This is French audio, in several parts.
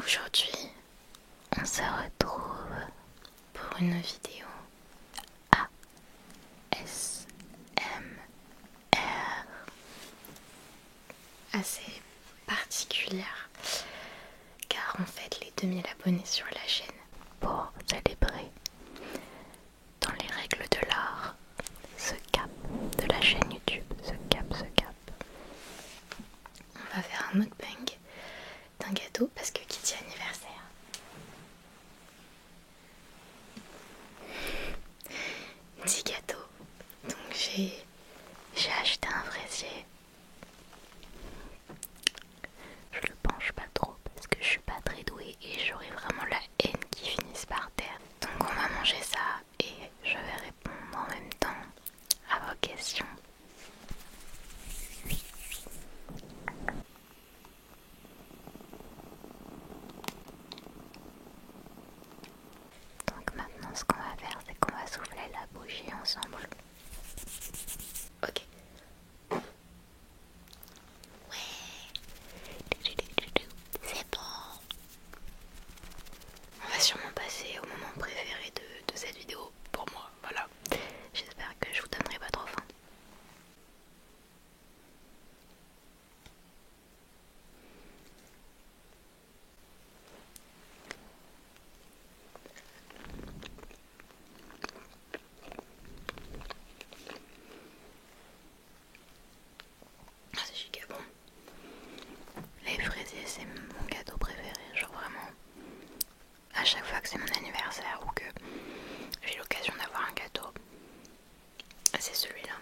Aujourd'hui, on se retrouve pour une vidéo ASMR assez particulière, car on fête les 2000 abonnés sur la chaîne pour célébrer, dans les règles de l'art, ce cap de la chaîne YouTube, ce cap. On va faire un mukbang d'un gâteau parce que qui dit anniversaire dit gâteau. Donc j'ai acheté un fraisier. Je le penche pas trop parce que je suis pas très douée et j'aurais vraiment la haine qui finisse par terre. Donc on va manger ça et je vais répondre en même temps à vos questions. Donc maintenant ce qu'on va faire, c'est qu'on va souffler la bougie ensemble. Ok. C'est bon. On va sûrement passer au moment préféré de cette vidéo pour moi. Voilà. J'espère que je vous donnerai pas trop faim. Ah, c'est giga bon. Les fraisiers, c'est mon gâteau préféré. Genre vraiment, à chaque fois que c'est mon anniversaire ou que j'ai l'occasion d'avoir un gâteau, c'est celui-là.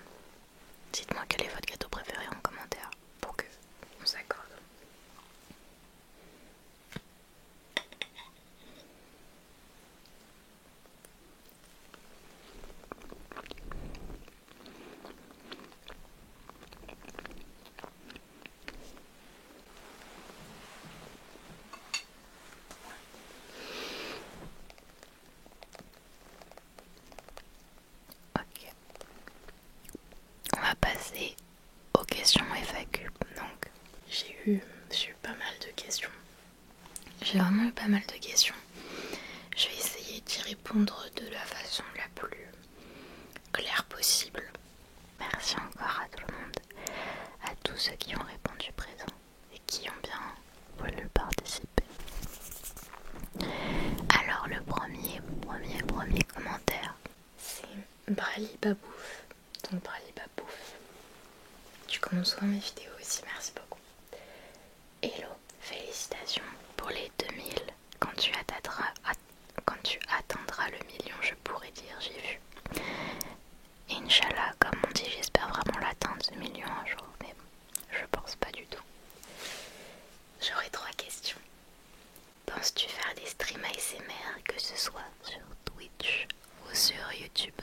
Dites-moi quel est votre gâteau préféré en commentaire pour que on s'accorde. Ok. On va passer aux questions FAQ. Donc, j'ai eu pas mal de questions. J'ai vraiment eu pas mal de questions. Je vais essayer d'y répondre de la façon la plus claire possible. Merci encore à tout le monde, à tous ceux qui ont répondu présent et qui ont bien voulu participer. Alors le premier commentaire, c'est Brali Babouf. Donc Brali Babouf, tu commences souvent mes vidéos aussi, merci beaucoup. Hello, félicitations pour les 2000. Quand tu atteindras le million, je pourrais dire j'ai vu. Inch'Allah, comme on dit, j'espère vraiment l'atteindre ce million un jour, mais je pense pas du tout. J'aurais 3 questions. Penses-tu faire des streams ASMR, que ce soit sur Twitch ou sur YouTube?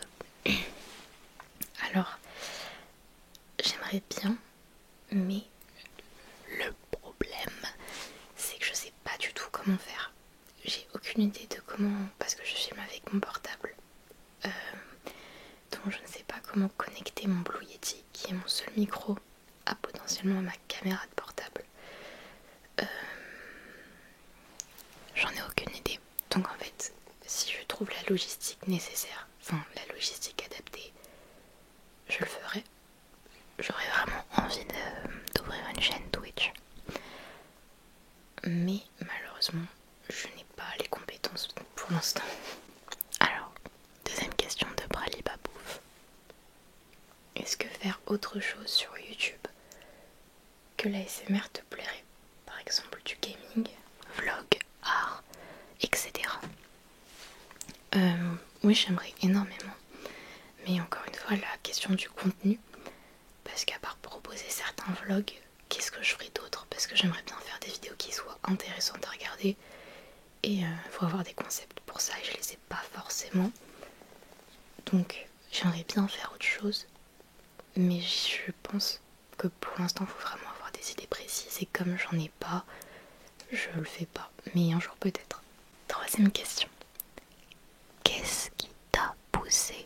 Alors, j'aimerais bien, mais le problème, c'est que je sais pas du tout comment faire. J'ai aucune idée de comment, parce que je filme avec mon portable. Donc je ne sais pas comment connecter mon Blue Yeti, qui est mon seul micro, à potentiellement ma caméra de portable. J'en ai aucune idée. Donc en fait, si je trouve la logistique nécessaire, enfin la logistique adaptée, je le ferai. J'aurais vraiment envie d'ouvrir une chaîne Twitch. Mais malheureusement, je n'ai pas les compétences pour l'instant. Alors, deuxième question de Brali Babouf. Est-ce que faire autre chose sur YouTube que l'ASMR te plairait? Par exemple du gaming, vlog, art, etc. Oui, j'aimerais énormément. Mais encore une fois, la question du contenu, parce qu'à part proposer certains vlogs, qu'est-ce que je ferais d'autre? Parce que j'aimerais bien faire des vidéos qui soient intéressantes à regarder. Et il faut avoir des concepts pour ça et je les ai pas forcément. Donc j'aimerais bien faire autre chose. Mais je pense que pour l'instant il faut vraiment avoir des idées précises. Et comme j'en ai pas, je le fais pas. Mais un jour peut-être. Troisième question. Qu'est-ce qui t'a poussé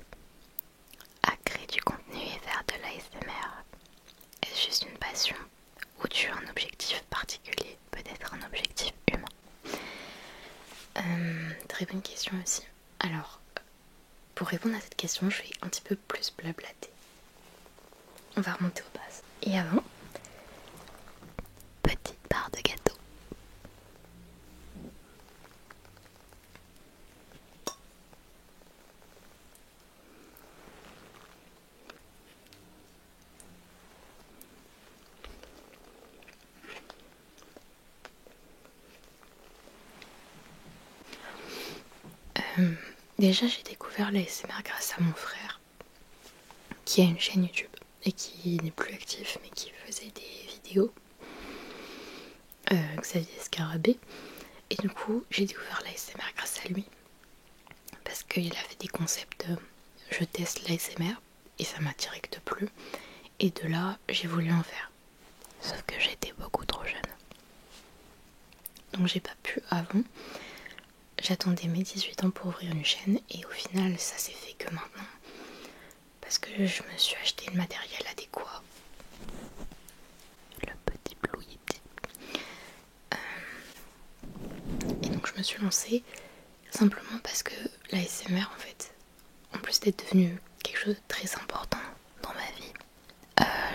à créer du contenu et faire de l'ASMR? Est-ce juste une passion ou tu as un objectif particulier? Peut-être un objectif humain? très bonne question aussi. Alors, pour répondre à cette question, je vais un petit peu plus blablater. On va remonter aux bases. Et avant, petite part de gâteau. Déjà, j'ai découvert l'ASMR grâce à mon frère, qui a une chaîne YouTube et qui n'est plus actif, mais qui faisait des vidéos. Xavier Scarabée. Et du coup, j'ai découvert l'ASMR grâce à lui. Parce qu'il a fait des concepts je teste l'ASMR et ça m'a direct plu. Et de là, j'ai voulu en faire. Sauf que j'étais beaucoup trop jeune. Donc j'ai pas pu avant. J'attendais mes 18 ans pour ouvrir une chaîne et au final, ça s'est fait que maintenant. Parce que je me suis acheté le matériel adéquat. Le petit Blue Yeti. Et donc je me suis lancée simplement parce que l'ASMR en fait, en plus d'être devenu quelque chose de très important dans ma vie,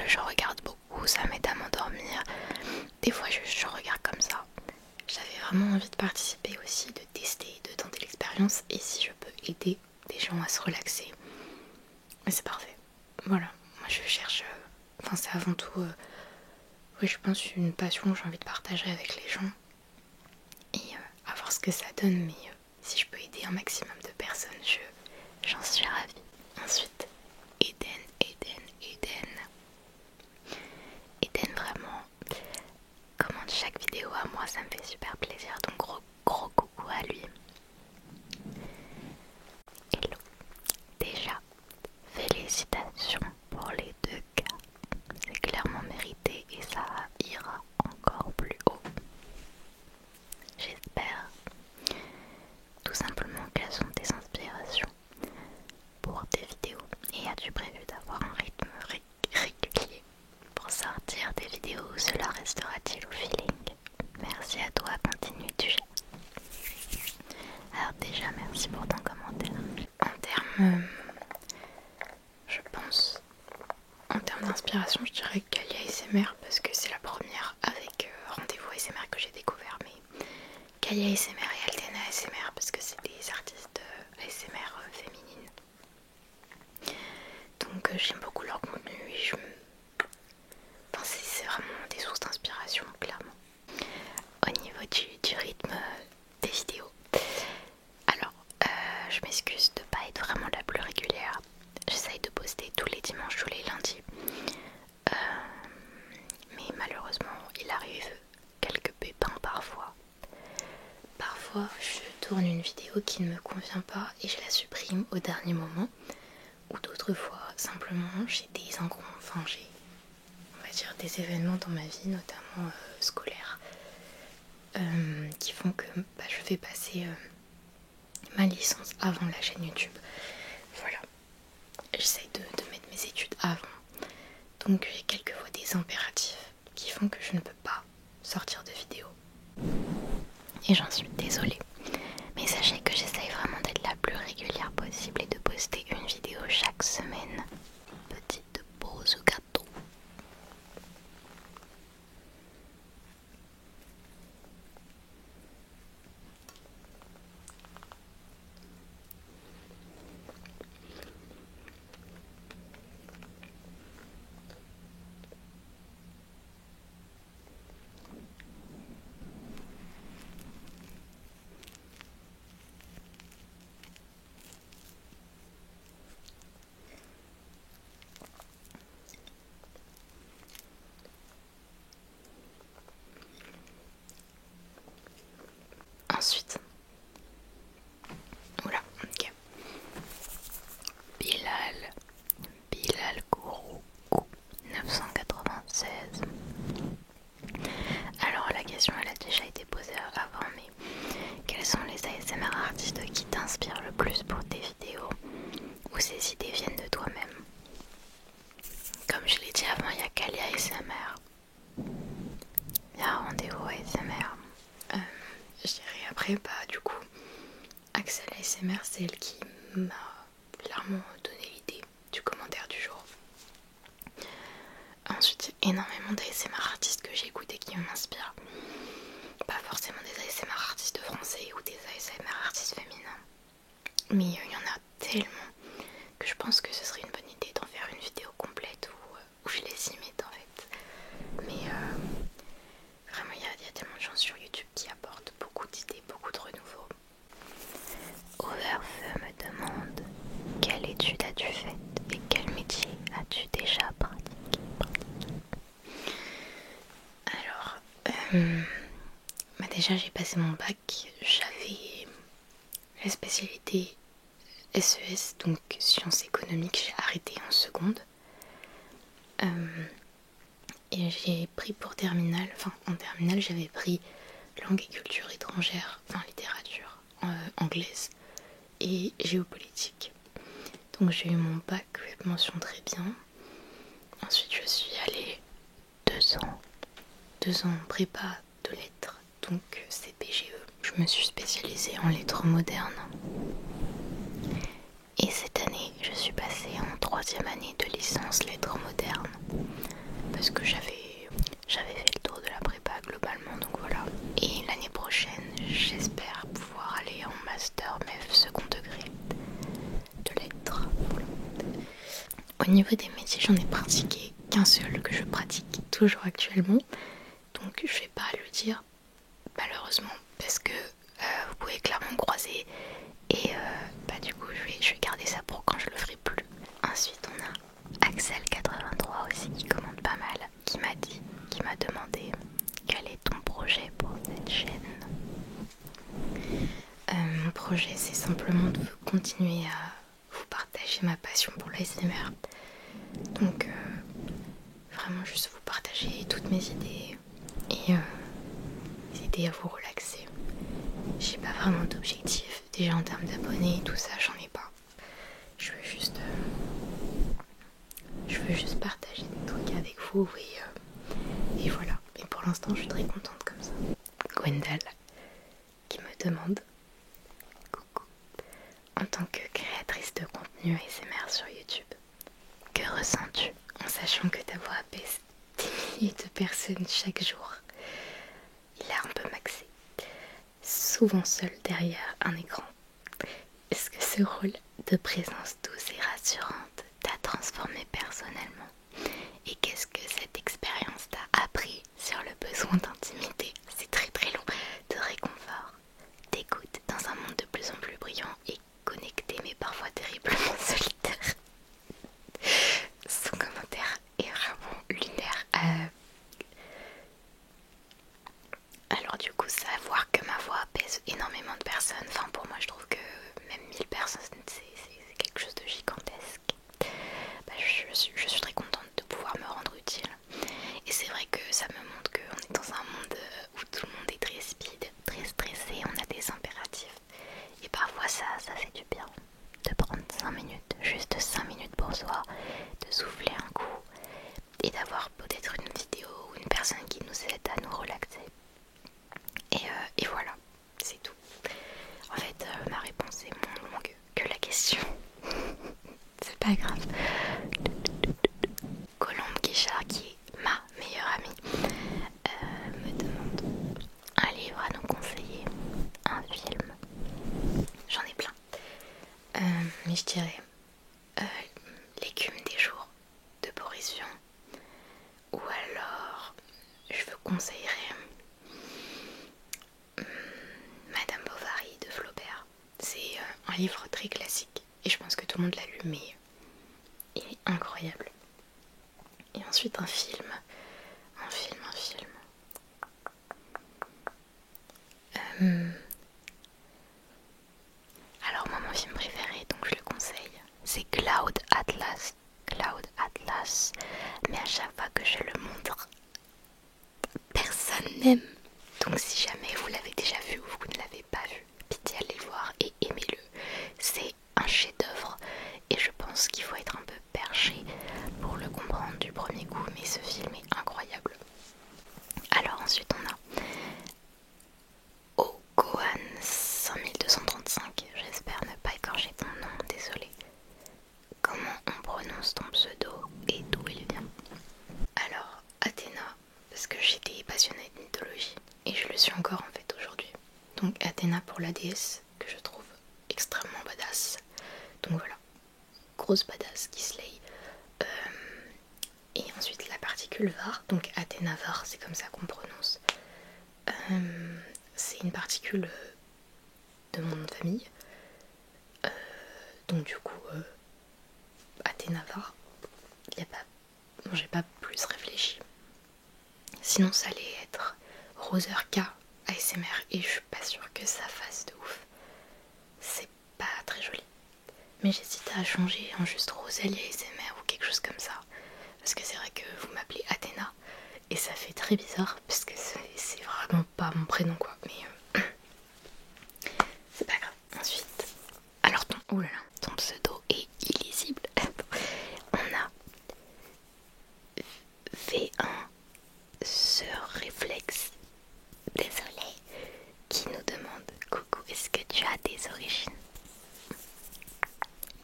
je regarde beaucoup, ça m'aide à m'endormir. Des fois je regarde comme ça. J'avais vraiment envie de participer aussi, de tester, de tenter l'expérience et si je peux aider des gens à se relaxer, mais c'est parfait. Voilà, moi je cherche, enfin c'est avant tout, oui je pense une passion que j'ai envie de partager avec les gens et à voir ce que ça donne, mais si je peux aider un maximum de personnes, j'en suis ravie. Ensuite, Eden vraiment commande chaque vidéo à moi, ça me fait super plaisir, donc gros coucou à lui. Hello, déjà, félicitations pour les 2K, c'est clairement mérité et ça ira encore plus haut. J'espère tout simplement quelles sont tes inspirations pour tes vidéos et as-tu prévu d'avoir un rythme régulier pour sortir des vidéos ou cela restera-t-il au feeling? Merci à toi, continue tu gères. Alors déjà merci pour ton commentaire. En termes, je pense, en termes d'inspiration je dirais Kali ASMR parce que c'est la première avec Rendez-vous ASMR que j'ai découvert, mais Kali ASMR et Altena ASMR parce que c'est des artistes ASMR féminines. Donc j'aime beaucoup leur contenu et enfin, c'est vraiment des sources d'inspiration clairement. Au niveau du rythme des vidéos, alors je m'excuse de pas être vraiment la plus régulière. J'essaye de poster tous les dimanches, tous les lundis. Mais malheureusement il arrive quelques pépins parfois. Parfois je tourne une vidéo qui ne me convient pas et je la supprime au dernier moment. Ou d'autres fois simplement j'ai on va dire des événements dans ma vie, notamment scolaires, qui font que je fais passer ma licence avant la chaîne YouTube. Voilà, j'essaye de mettre mes études avant. Donc j'ai quelquefois des impératifs qui font que je ne peux pas sortir de vidéo. Et j'en suis désolée. Mais sachez que j'essaye vraiment d'être la plus régulière possible et de poster une vidéo chaque semaine. Petite pause gâteau. Ensuite, oula, ok. Bilal Gourou 996. Alors la question elle a déjà été posée avant, mais quels sont les ASMR artistes qui t'inspirent le plus pour tes vidéos ou ces idées viennent de toi-même? Comme je l'ai dit avant, il y a Kali ASMR, il y a Rendez-vous ASMR. Je dirais après du coup ASMR, c'est elle qui m'a clairement donné l'idée du commentaire du jour. Ensuite, il y a énormément d'ASMR artistes que j'ai écoutés qui m'inspirent. Pas forcément des ASMR artistes français ou des ASMR artistes féminins. Mais il y en a tellement que je pense que ce serait une bonne idée d'en faire une vidéo complète où je les imite en fait. Mais vraiment il y a tellement de gens sur YouTube qui apportent beaucoup d'idées, beaucoup de renouveau. Overfeu me demande quelle étude as-tu faite et quel métier as-tu déjà pratiqué. Alors, déjà j'ai passé mon bac, j'avais la spécialité SES, donc sciences économiques, j'ai arrêté en seconde. Et j'ai pris pour terminale, enfin en terminale j'avais pris langue et culture étrangère, enfin littérature anglaise et géopolitique. Donc j'ai eu mon bac, mention très bien. Ensuite je suis allée 2 ans en prépa de lettres, donc CPGE. Je me suis spécialisée en lettres modernes. Et cette année, je suis passée en 3e année de licence lettres modernes. Parce que j'avais fait le tour de la prépa globalement, donc voilà. Et l'année prochaine, j'espère pouvoir aller en master MEF second degré de lettres. Voilà. Au niveau des métiers, j'en ai pratiqué qu'un seul que je pratique toujours actuellement. Donc je vais pas le dire malheureusement parce que vous pouvez clairement me croiser et du coup je vais garder ça pour quand je le ferai plus. Ensuite on a Axel83 aussi qui commande pas mal, qui m'a demandé quel est ton projet pour cette chaîne. Mon projet c'est simplement de continuer à vous partager ma passion pour l'ASMR. Donc vraiment juste vous partager toutes mes idées et aider à vous relaxer. J'ai pas vraiment d'objectif, déjà en termes d'abonnés et tout ça j'en ai pas. Je veux juste partager des trucs avec vous et voilà. Et pour l'instant je suis très contente comme ça. Gwendal qui me demande: coucou, en tant que créatrice de contenu ASMR sur YouTube, que ressens-tu en sachant que ta voix apaise des milliers de personnes chaque jour? Il a un peu maxé, souvent seul derrière un écran. Est-ce que ce rôle de présence douce et rassurante t'a transformé personnellement? Et qu'est-ce que cette expérience t'a appris sur le besoin d'intimité, c'est très très long, de réconfort, d'écoute dans un monde de plus en plus brillant et connecté mais parfois terriblement solitaire? Son commentaire est vraiment lunaire. Alors du coup, savoir que ma voix apaise énormément de personnes, enfin pour moi je trouve que même 1000 personnes c'est quelque chose de gigantesque. Je suis très contente de pouvoir me rendre utile. Et c'est vrai que ça me montre qu'on est dans un monde où tout le monde est très speed, très stressé, on a des impératifs. Et parfois ça fait du bien de prendre 5 minutes, juste 5 minutes pour soi, de souffler un coup et d'avoir peut-être une vidéo ou une personne qui nous aide à nous relaxer. Et voilà, c'est tout. En fait, ma réponse est moins longue que la question. C'est pas grave. Colombe Guichard, qui est ma meilleure amie, me demande un livre à nous conseiller, un film. J'en ai plein. Mais je dirais L'écume des jours de Boris Vian. Ou alors, je vous conseillerais Madame Bovary de Flaubert. C'est un livre très classique et je pense que tout le monde l'a lu, mais il est incroyable. Et ensuite un film. Alors moi mon film préféré, donc je le conseille, c'est Cloud Atlas. Mais à chaque fois que je le montre, personne n'aime. Donc si jamais vous l'avez déjà vu ou vous ne l'avez pas vu, pitié allez le voir et aimez-le. C'est un chef-d'œuvre et je pense qu'il faut être un peu perché pour le comprendre du premier coup, mais ce film est incroyable. Alors ensuite on a Ogohan 5235, j'espère suis encore en fait aujourd'hui. Donc Athéna pour la déesse, que je trouve extrêmement badass. Donc voilà, grosse badass qui slay. Et ensuite la particule var, donc Athéna var, c'est comme ça qu'on prononce. C'est une particule de mon nom de famille. Donc du coup, Athéna var, bon, j'ai pas plus réfléchi. Sinon ça allait être Roser K ASMR et je suis pas sûre que ça fasse de ouf. C'est pas très joli. Mais j'hésite à changer en juste Rosalie ASMR ou quelque chose comme ça. Parce que c'est vrai que vous m'appelez Athéna et ça fait très bizarre parce que c'est vraiment pas mon prénom quoi. Mais c'est pas grave. Ensuite, alors ton pseudo est illisible. On a V1 Sœur Réflexe, désolé, qui nous demande coucou, est-ce que tu as des origines?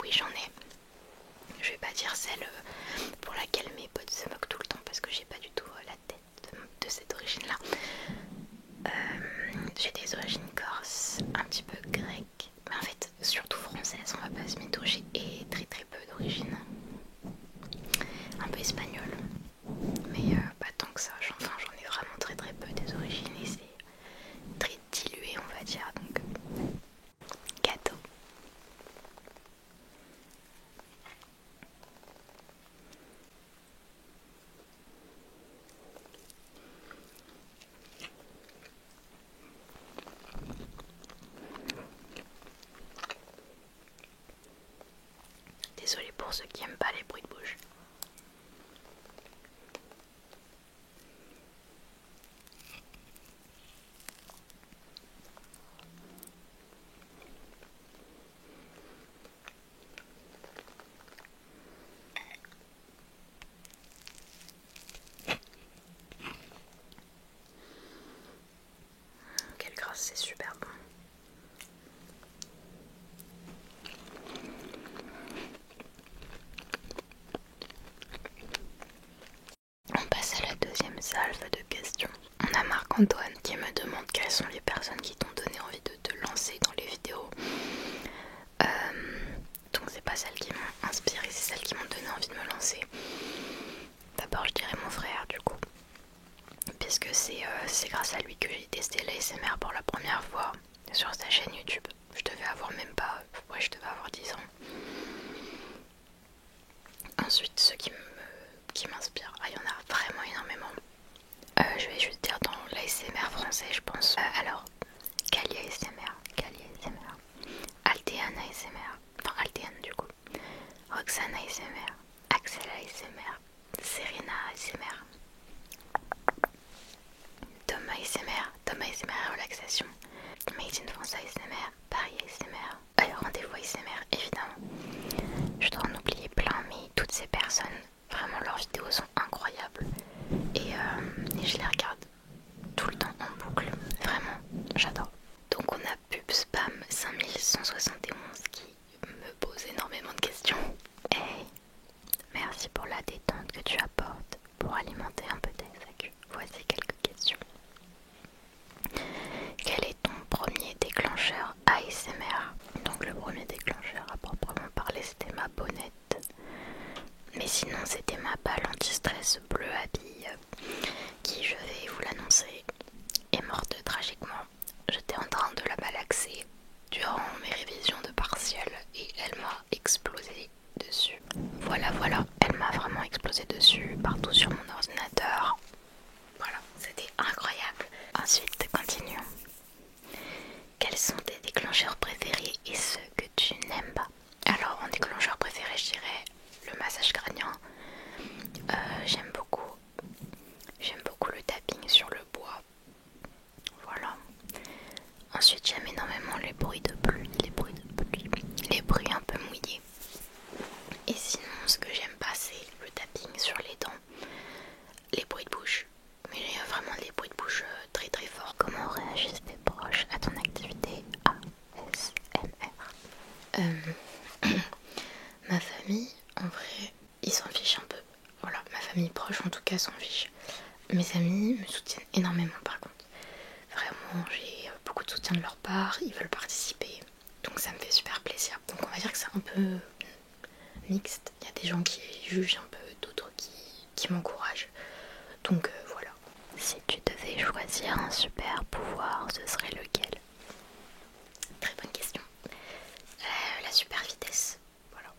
Oui, j'en ai. Je vais pas dire celle pour laquelle mes potes se moquent tout le temps parce que j'ai pas du tout la tête de cette origine là. J'ai des origines corse, un petit peu grecque, mais en fait surtout française, on va pas se mytho, et très très peu d'origine. Un peu espagnole, mais pas tant que ça. Enfin, j'en ai vraiment très très peu des origines et c'est très dilué, on va dire. Donc, gâteau. Désolée pour ceux qui aiment pas les bruits de bouche. Quelle grâce, c'est super bon. On passe à la deuxième salve de questions. On a Marc-Antoine qui me demande quelles sont les personnes qui t'ont donné envie de te lancer dans les vidéos. Donc c'est pas celles qui m'ont inspiré, c'est celles qui m'ont donné envie de me lancer. D'abord je dirais mon frère du coup, puisque c'est grâce à lui que j'ai testé l'ASMR pour la première fois sur sa chaîne YouTube. Je devais avoir même pas, ouais je devais avoir 10 ans. Ensuite ceux qui m'inspirent, il y en a vraiment énormément. Je vais juste dire dans l'ASMR français je pense. Alors, Kali ASMR, Altéane ASMR, enfin Altéane du coup, Roxane ASMR, Axel ASMR, Serena ASMR, Tom ASMR Relaxation, Made in France ASMR, Paris ASMR, Rendez-vous ASMR évidemment. Je dois en oublier plein, mais toutes ces personnes, vraiment leurs vidéos sont incroyables et je les regarde tout le temps en boucle, vraiment, j'adore. Donc on a Pub Spam 5171 qui me pose énormément de questions. Hey, merci pour la détente que tu apportes pour alimenter un peu ta FAQ. Voici quelques questions. Quel est ton premier déclencheur ASMR? Donc le premier déclencheur à proprement parler c'était ma bonnette. Mais sinon c'était ma balle anti-stress bleu à billes qui, je vais vous l'annoncer, est morte tragiquement. J'étais en train de la malaxer durant mes révisions de partiel et elle m'a explosé dessus. Voilà, elle m'a vraiment explosé dessus partout sur mon ordinateur. Voilà, c'était incroyable. Ensuite, continuons. Quels sont tes déclencheurs préférés et ceux que tu n'aimes pas? Alors, en déclencheur préféré, je dirais le massage crânien. J'aime beaucoup le tapping sur le bois. Voilà. Ensuite, j'aime énormément les bruits de pluie, les bruits un peu mouillés. Et sinon, ce que j'aime pas, c'est le tapping sur les dents, les bruits de bouche. Mais vraiment les bruits de bouche très très forts. Comment réagissent tes proches à ton activité ASMR? Ma famille, en vrai, ils s'en fichent un peu. Voilà, ma famille proche en tout cas s'en fiche. Mes amis me soutiennent énormément par contre. Vraiment, franchement j'ai beaucoup de soutien de leur part, ils veulent participer, donc ça me fait super plaisir. Donc on va dire que c'est un peu mixte, il y a des gens qui jugent un peu, d'autres qui m'encouragent, donc voilà. Si tu devais choisir un super pouvoir, ce serait lequel? Très bonne question. La super vitesse, voilà,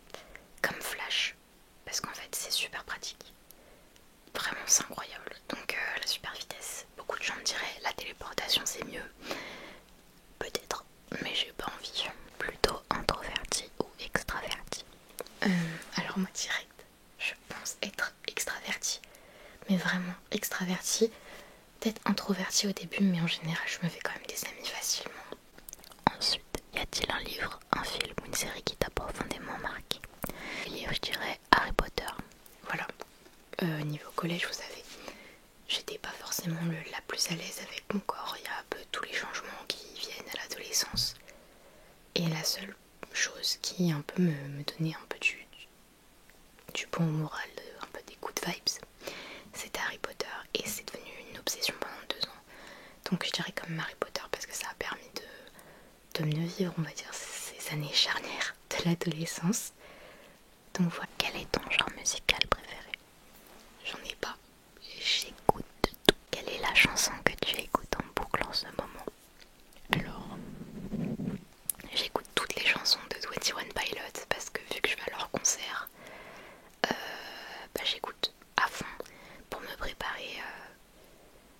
comme Flash, parce qu'en fait c'est super pratique, vraiment c'est incroyable. Donc la super vitesse, beaucoup de gens me diraient la téléportation c'est mieux, peut-être, mais j'ai pas envie. Plutôt introverti ou extraverti? Alors moi direct, je pense être extraverti, mais vraiment extraverti, peut-être introverti au début, mais en général je me fais quand même des amis facilement. Ensuite, y a-t-il un livre, un film ou une série qui t'a profondément marqué? Les livres, je dirais Harry Potter. Voilà, niveau collège, vous savez, j'étais pas forcément la plus à l'aise avec mon corps, il y a un peu tous les changements qui viennent à l'adolescence. Et la seule chose qui un peu me donnait un peu du bon moral, un peu des good vibes, c'était Harry Potter, et c'est devenu une obsession pendant 2 ans. Donc je dirais comme Harry Potter parce que ça a permis de mieux vivre, on va dire, ces années charnières de l'adolescence. Donc voilà. Quel est ton genre musical préféré? J'en ai pas. J'écoute tout. Quelle est la chanson que tu écoutes en boucle en ce moment? Alors, j'écoute toutes les chansons de 21 Pilots parce que vu que je vais à leur concert, j'écoute à fond pour me préparer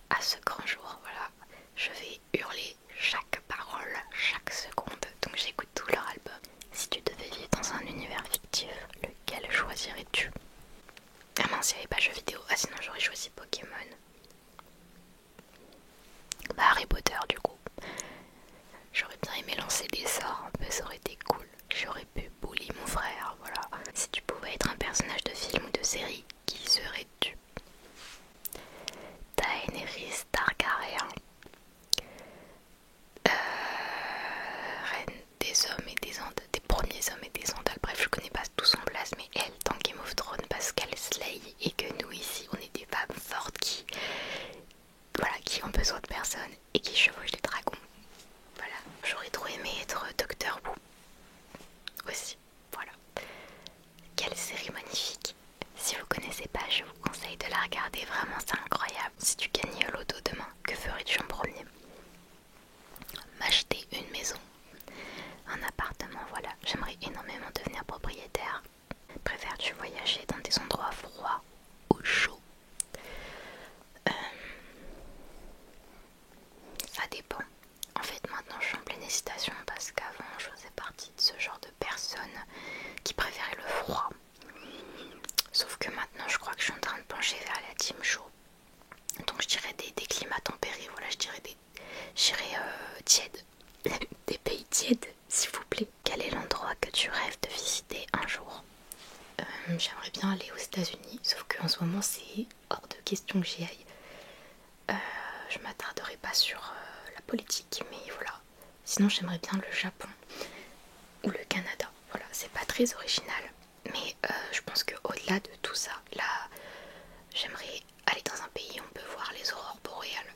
à ce grand jour. Voilà, je vais hurler chaque parole, chaque seconde, donc j'écoute tout leur album. Si tu devais vivre dans un univers fictif, lequel choisirais-tu? Ah mince, il n'y avait pas jeux vidéo. Ah sinon j'aurais choisi Pokémon. Harry Potter du coup. J'aurais bien aimé lancer des sorts, mais ça aurait été cool. J'aurais pu bully mon frère, voilà. Si tu pouvais être un personnage de film ou de série, qui serais-tu? Daenerys Targaryen. Reine des hommes et des Andals, des premiers hommes et des Andals. Bref, je connais pas tous en place, mais elle dans Game of Thrones parce qu'elle slay et que nous ici on est des femmes fortes qui ont besoin de personne et qui chevauchent des dragons. Voilà, j'aurais trop aimé être Docteur Who aussi. Voilà. Quelle série magnifique. Si vous connaissez pas, je vous conseille de la regarder, vraiment c'est incroyable. Si tu gagnais au loto demain, que ferais-tu en premier? M'acheter une maison, un appartement, voilà. J'aimerais énormément devenir propriétaire. Préfères-tu voyager dans des endroits froids ou chauds? Ça dépend. En fait, maintenant je suis en pleine hésitation parce qu'avant je faisais partie de ce genre de personnes qui préféraient le froid. Sauf que maintenant je crois que je suis en train de pencher vers la team chaud. Donc je dirais des climats tempérés, voilà, je dirais tièdes. Des pays tièdes, s'il vous plaît. Quel est l'endroit que tu rêves de visiter un jour? J'aimerais bien aller aux États-Unis, sauf qu'en ce moment c'est hors de question que j'y aille. Je m'attarderai pas sur la politique, mais voilà. Sinon j'aimerais bien le Japon ou le Canada. Voilà, c'est pas très original, mais je pense que au-delà de tout ça, là, j'aimerais aller dans un pays où on peut voir les aurores boréales.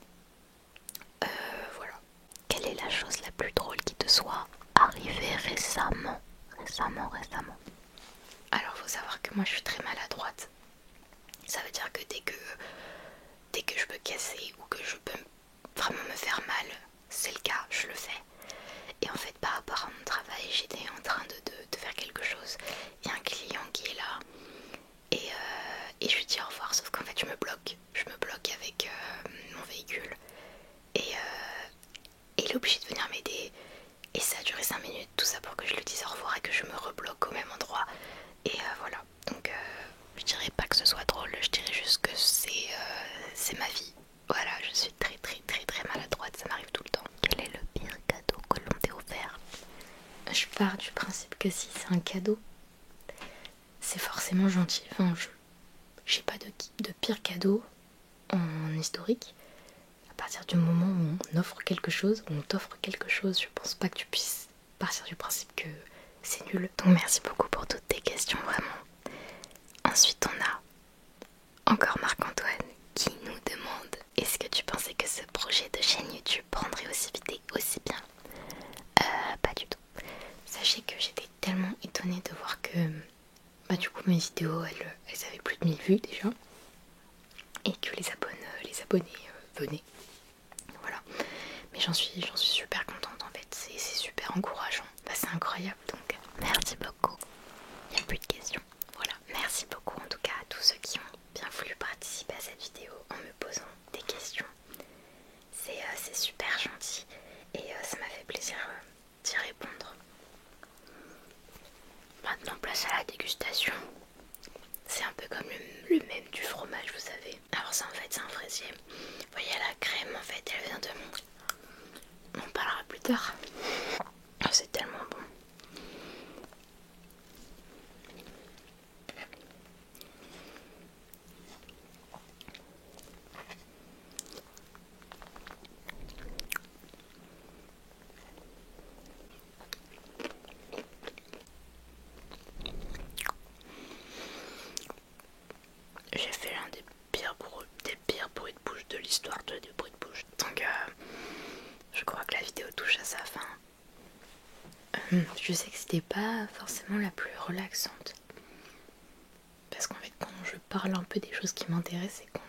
Voilà. Quelle est la chose la plus drôle qui te soit arrivée récemment? Récemment. Alors faut savoir que moi je suis très maladroite. Ça veut dire que dès que je peux casser ou que je peux vraiment me faire mal, c'est le cas, je le fais. Et en fait par rapport à mon travail, j'étais en train de faire quelque chose. Il y a un client qui est là et je lui dis au revoir, sauf qu'en fait je me bloque avec mon véhicule et il est obligé de venir m'aider. Et ça a duré 5 minutes, tout ça pour que je lui dise au revoir et que je me rebloque au même endroit. Et voilà, donc je dirais pas que ce soit drôle, je dirais juste que c'est ma vie. Voilà, je suis très maladroite, ça m'arrive tout le temps. Quel est le pire cadeau que l'on t'ait offert? Je pars du principe que si c'est un cadeau, c'est forcément gentil. Enfin, j'ai pas de pire cadeau en historique. À partir du moment où on offre quelque chose, où on t'offre quelque chose, je pense pas que tu puisses partir du principe que c'est nul. Donc merci beaucoup pour toutes tes questions, vraiment. Ensuite on a encore Marc-Antoine qui nous demande: est-ce que tu pensais que ce projet de chaîne YouTube prendrait aussi mes vidéos elles avaient plus de 1000 vues déjà et que les abonnés venaient. Voilà. Mais j'en suis super contente en fait, c'est super encourageant. Bah, c'est incroyable donc Merci beaucoup. il n'y a plus de questions. Voilà, merci beaucoup en tout cas à tous ceux qui ont bien voulu participer à cette vidéo en me posant des questions. C'est super gentil et ça m'a fait plaisir d'y répondre. Maintenant, place à la dégustation. C'est un peu comme le même du fromage, vous savez. Alors ça en fait c'est un fraisier. Vous voyez la crème en fait elle vient de... On en parlera plus tard. Oh, c'est tellement bon. J'ai fait l'un des pires bruits de bouche de l'histoire des bruits de bouche. Donc je crois que la vidéo touche à sa fin. Je sais que c'était pas forcément la plus relaxante. Parce qu'en fait quand je parle un peu des choses qui m'intéressent et qu'on